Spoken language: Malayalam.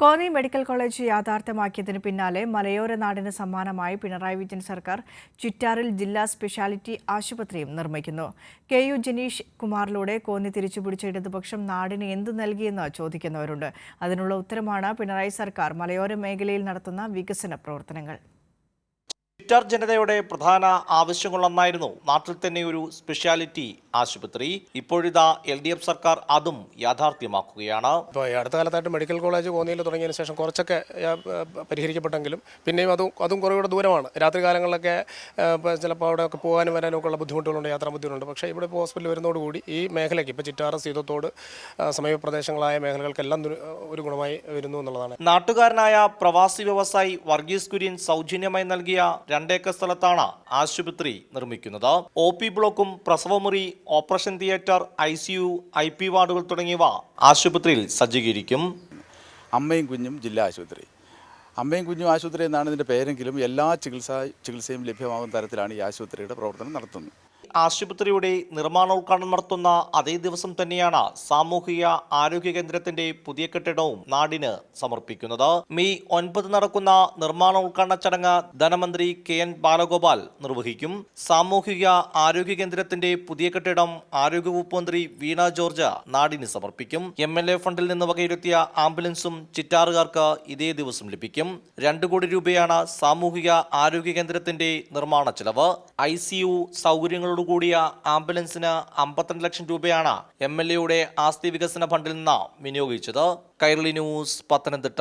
കോന്നി മെഡിക്കൽ കോളേജ് യാഥാർത്ഥ്യമാക്കിയതിന് പിന്നാലെ മലയോര നാടിന് സമ്മാനമായി പിണറായി വിജയൻ സർക്കാർ ചിറ്റാറിൽ ജില്ലാ സ്പെഷ്യാലിറ്റി ആശുപത്രിയും നിർമ്മിക്കുന്നു. കെ.യു. ജനീഷ് കുമാറിലൂടെ കോന്നി തിരിച്ചുപിടിച്ച ഇടതുപക്ഷം നാടിന് എന്തു നൽകിയെന്ന് ചോദിക്കുന്നവരുണ്ട്. അതിനുള്ള ഉത്തരമാണ് പിണറായി സർക്കാർ മലയോര മേഖലയിൽ നടത്തുന്ന വികസന പ്രവർത്തനങ്ങൾ. ചിറ്റാർ ജനതയുടെ പ്രധാന ആവശ്യങ്ങളൊന്നായിരുന്നു നാട്ടിൽ തന്നെ ഒരു സ്പെഷ്യാലിറ്റി ആശുപത്രി. ഇപ്പോഴിതാ LDF സർക്കാർ അതും യാഥാർത്ഥ്യമാക്കുകയാണ്. ഇപ്പോൾ അടുത്ത കാലത്തായിട്ട് മെഡിക്കൽ കോളേജ് കോന്നിയിൽ തുടങ്ങിയതിന് ശേഷം കുറച്ചൊക്കെ പരിഹരിക്കപ്പെട്ടെങ്കിലും പിന്നെയും അതും കുറേ ദൂരമാണ്. രാത്രി കാലങ്ങളിലൊക്കെ ചിലപ്പോൾ അവിടെയൊക്കെ പോകാനും വരാനും ഒക്കെ ഉള്ള ബുദ്ധിമുട്ടുകളുണ്ട്, യാത്രാ ബുദ്ധിമുട്ടുണ്ട്. പക്ഷേ ഇവിടെ ഇപ്പോൾ ഹോസ്പിറ്റൽ വരുന്നതോടുകൂടി ഈ മേഖലയ്ക്ക് ഇപ്പോൾ ചിറ്റാറ്, സീതത്തോട് സമീപ പ്രദേശങ്ങളായ മേഖലകൾക്കെല്ലാം ഒരു ഗുണമായി വരുന്നു എന്നുള്ളതാണ്. നാട്ടുകാരനായ പ്രവാസി വ്യവസായി വർഗീസ് കുര്യൻ സൗജന്യമായി നൽകിയ 2 ഏക്കർ സ്ഥലത്താണ് ആശുപത്രി നിർമ്മിക്കുന്നത്. OP ബ്ലോക്കും, പ്രസവമുറി, ഓപ്പറേഷൻ തിയേറ്റർ, ICU, IP വാർഡുകൾ തുടങ്ങിയവ ആശുപത്രിയിൽ സജ്ജീകരിക്കും. അമ്മയും കുഞ്ഞും ജില്ലാ ആശുപത്രി. അമ്മയും കുഞ്ഞും ആശുപത്രി എന്നാണ് ഇതിൻ്റെ പേരെങ്കിലും എല്ലാ ചികിത്സയും ലഭ്യമാകുന്ന തരത്തിലാണ് ഈ ആശുപത്രിയുടെ പ്രവർത്തനം നടത്തുന്നത്. ആശുപത്രിയുടെ നിർമ്മാണോദ്ഘാടനം നടത്തുന്ന അതേ ദിവസം തന്നെയാണ് സാമൂഹിക ആരോഗ്യ കേന്ദ്രത്തിന്റെ പുതിയ കെട്ടിടവും നാടിന് സമർപ്പിക്കുന്നത്. മെയ് 9 നടക്കുന്ന നിർമ്മാണോദ്ഘാടന ചടങ്ങ് ധനമന്ത്രി KN ബാലഗോപാൽ നിർവഹിക്കും. സാമൂഹിക ആരോഗ്യ കേന്ദ്രത്തിന്റെ പുതിയ കെട്ടിടം ആരോഗ്യവകുപ്പ് മന്ത്രി വീണ ജോർജ് നാടിന് സമർപ്പിക്കും. MLA ഫണ്ടിൽ നിന്ന് വകയിരുത്തിയ ആംബുലൻസും ചിറ്റാറുകാർക്ക് ഇതേ ദിവസം ലഭിക്കും. 2 കോടി രൂപയാണ് സാമൂഹിക ആരോഗ്യ കേന്ദ്രത്തിന്റെ നിർമ്മാണ ചെലവ്. ICU സൗകര്യങ്ങളോട് കൂടിയ ആംബുലൻസിന് 52 ലക്ഷം രൂപയാണ് MLAയുടെ ആസ്തി വികസന ഫണ്ടിൽ നിന്ന് വിനിയോഗിച്ചത്. കൈരളി ന്യൂസ്, പത്തനംതിട്ട.